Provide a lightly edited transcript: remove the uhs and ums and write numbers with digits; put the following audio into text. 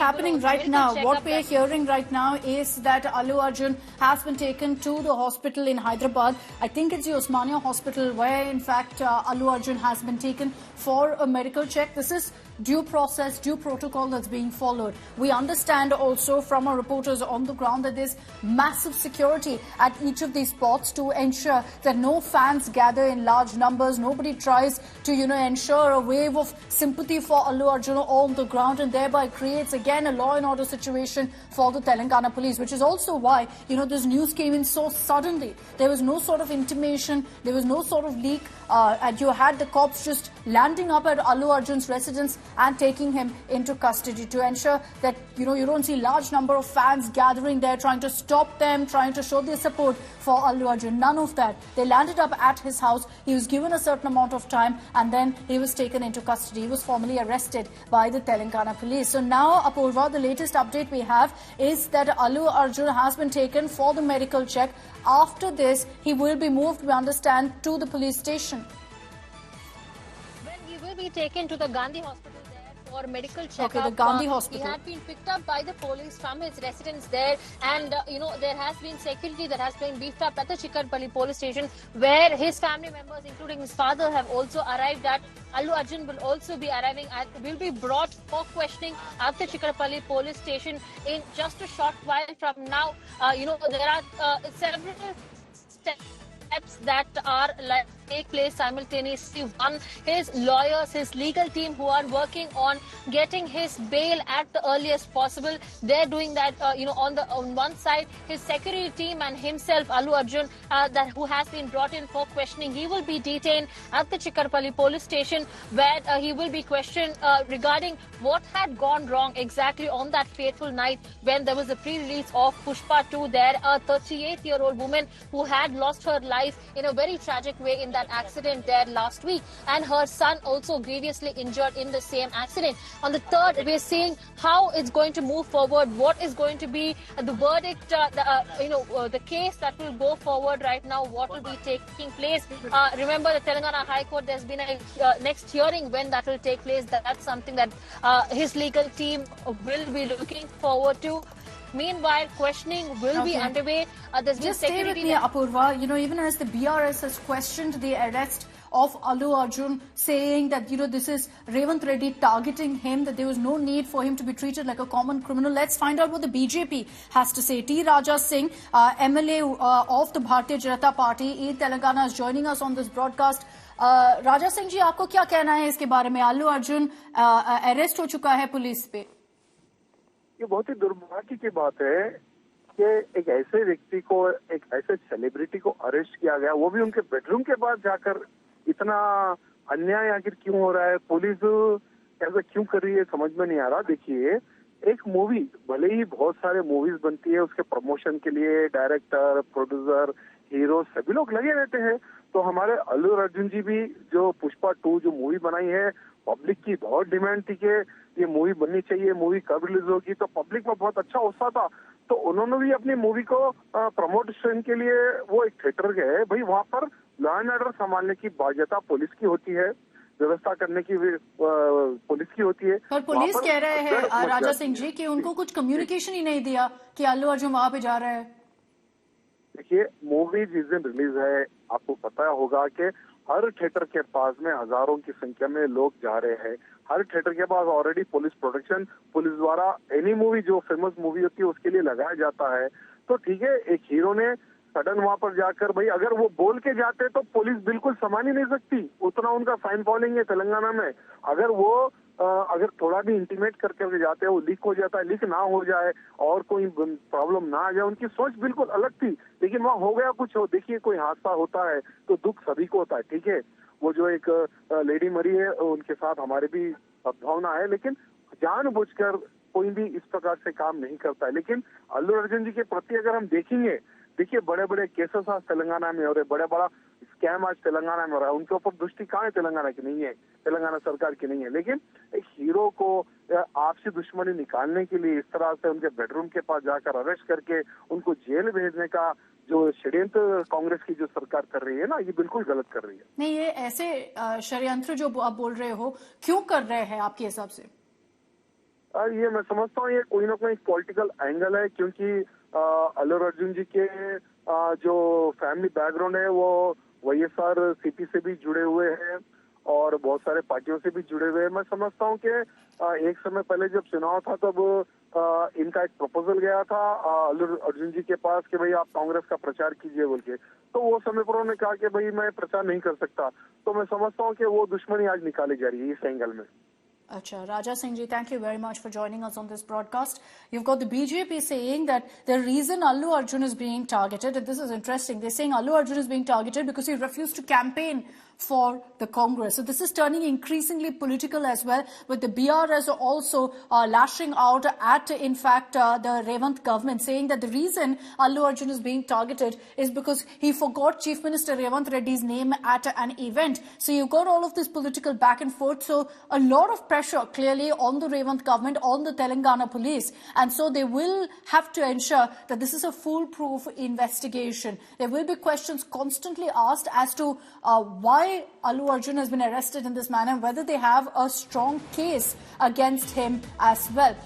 happening right now, what we are hearing right now is that Allu Arjun has been taken to the hospital in Hyderabad. I think it's the Osmania Hospital where, in fact, Allu Arjun has been taken for a medical check. This is due process, due protocol that's being followed. We understand also from our reporters on the ground that there's massive security at each of these spots to ensure that no fans gather in large numbers. Nobody tries to, ensure a wave of sympathy for Allu Arjun on the ground, and thereby creates again a law and order situation for the Telangana police, which is also why, this news came in so suddenly. There was no sort of intimation, there was no sort of leak, and you had the cops just landing up at Allu Arjun's residence and taking him into custody to ensure that, you don't see large number of fans gathering there, trying to stop them, trying to show their support for Allu Arjun. None of that. They landed up at his house. He was given a certain amount of time and then he was taken into custody. He was formally arrested by the Telangana police. So now, Apurva, the latest update we have is that Allu Arjun has been taken for the medical check. After this, he will be moved, we understand, to the police station. Well, he will be taken to the Gandhi Hospital for medical checkup. Okay, the Gandhi Hospital. He had been picked up by the police from his residence there, and there has been security that has been beefed up at the Chikkarpalli police station, where his family members, including his father, have also arrived at. Allu Arjun will also be arriving at, will be brought for questioning at the Chikkarpalli police station in just a short while from now. There are several steps that are take place simultaneously. One, his lawyers, his legal team who are working on getting his bail at the earliest possible. They're doing that, on one side. His security team and himself, Allu Arjun, who has been brought in for questioning. He will be detained at the Chikkarpalli police station, where he will be questioned regarding what had gone wrong exactly on that fateful night when there was a pre-release of Pushpa 2 there. A 38-year-old woman who had lost her life in a very tragic way in that accident there last week, and her son also grievously injured in the same accident. On the third, we're seeing how it's going to move forward, what is going to be the verdict, the case that will go forward right now, what will be taking place. Remember, the Telangana High Court, there's been a next hearing when that will take place. That's something that his legal team will be looking forward to. Meanwhile, questioning will be underway. Just stay with me, Apurva. Even as the BRS has questioned the arrest of Allu Arjun, saying that, this is Revant Reddy targeting him, that there was no need for him to be treated like a common criminal. Let's find out what the BJP has to say. T. Raja Singh, MLA of the Bharatiya Janata Party in Telangana, is joining us on this broadcast. Raja Singh ji, आपको क्या कहना है इसके बारे में? Allu Arjun arrest हो चुका है पुलिस पे. ये बहुत ही दुर्भाग्य की बात है कि एक ऐसे व्यक्ति को, एक ऐसे सेलिब्रिटी को अरेस्ट किया गया, वो भी उनके बेडरूम के पास जाकर. इतना अन्याय आखिर क्यों हो रहा है? पुलिस ऐसा क्यों कर रही है, समझ में नहीं आ रहा. देखिए, एक मूवी, भले ही बहुत सारे मूवीज बनती है, उसके प्रमोशन के लिए डायरेक्टर, प्रोड्यूसर, हीरो सभी लोग लगे रहते हैं. तो हमारे अल्लू अर्जुन जी भी जो पुष्पा 2 जो मूवी बनाई है, पब्लिक की बहुत डिमांड थी कि ये मूवी बननी चाहिए, मूवी कब रिलीज होगी, तो पब्लिक में बहुत अच्छा उत्साह था. तो उन्होंने भी अपनी मूवी को प्रमोशन के लिए वो एक थिएटर गए. भाई, वहाँ पर लॉ एंड ऑर्डर संभालने की बाध्यता पुलिस की होती है, व्यवस्था करने की पुलिस की होती है. पर पुलिस कह रहे हैं राजा सिंह जी कि उनको कुछ कम्युनिकेशन ही नहीं दिया कि अल्लू अर्जुन वहाँ पे जा रहे हैं. देखिए, मूवी जिस दिन रिलीज है, आपको पता होगा कि हर थिएटर के पास में हजारों की संख्या में लोग जा रहे हैं. हर थिएटर के पास ऑलरेडी पुलिस प्रोटेक्शन, पुलिस द्वारा एनी मूवी जो फेमस मूवी होती है उसके लिए लगाया जाता है. तो ठीक है, एक हीरो ने सडन वहां पर जाकर, भाई अगर वो बोल के जाते तो पुलिस बिल्कुल संभाल ही नहीं सकती. उतना उनका फैन फॉलोइंग है तेलंगाना में. अगर वो अगर थोड़ा भी इंटीमेट करके जाते हैं, वो लीक हो जाता है, लीक ना हो जाए और कोई प्रॉब्लम ना आ जाए. उनकी सोच बिल्कुल अलग थी. लेकिन वहाँ हो गया कुछ. हो, देखिए, कोई हादसा होता है तो दुख सभी को होता है. ठीक है, वो जो एक लेडी मरी है, उनके साथ हमारे भी सद्भावना है, लेकिन जानबूझकर कोई भी इस प्रकार से काम नहीं करता है. लेकिन अल्लू अर्जुन जी के प्रति अगर हम देखेंगे, देखिए, बड़े बड़े केसेस आज तेलंगाना में हो रहे, बड़े बड़ा स्कैम आज तेलंगाना में हो रहा है. उनके ऊपर दृष्टि कहाँ है? तेलंगाना की नहीं है, तेलंगाना सरकार की नहीं है. लेकिन एक हीरो को आपसी दुश्मनी निकालने के लिए इस तरह से उनके बेडरूम के पास जाकर अरेस्ट करके उनको जेल भेजने का जो षड्यंत्र कांग्रेस की जो सरकार कर रही है ना, ये बिल्कुल गलत कर रही है. नहीं, ये ऐसे षड्यंत्र जो आप बोल रहे हो, क्यों कर रहे हैं आपके हिसाब से? ये मैं समझता हूँ ये कोई ना कोई पॉलिटिकल एंगल है, क्योंकि अल्लू अर्जुन जी के जो फैमिली बैकग्राउंड है वो वाईएसआर सीपी से भी जुड़े हुए हैं और बहुत सारे पार्टियों से भी जुड़े हुए हैं। मैं समझता हूँ कि एक समय पहले जब चुनाव था तब इनका एक प्रपोजल गया था अल्लू अर्जुन जी के पास कि भाई आप कांग्रेस का प्रचार कीजिए बोल के, तो वो समय पर उन्होंने कहा कि भाई मैं प्रचार नहीं कर सकता। तो मैं समझता हूँ कि वो दुश्मनी आज निकाली जा रही है इस एंगल में। Acha. Raja Singh ji, thank you very much for joining us on this broadcast. You've got the BJP saying that the reason Allu Arjun is being targeted, and this is interesting, they're saying Allu Arjun is being targeted because he refused to campaign for the Congress. So this is turning increasingly political as well, with the BRS also lashing out at, in fact, the Revant government, saying that the reason Allu Arjun is being targeted is because he forgot Chief Minister Revant Reddy's name at an event. So you've got all of this political back and forth. So a lot of pressure clearly on the Revant government, on the Telangana police. And so they will have to ensure that this is a foolproof investigation. There will be questions constantly asked as to why Allu Arjun has been arrested in this manner, whether they have a strong case against him as well.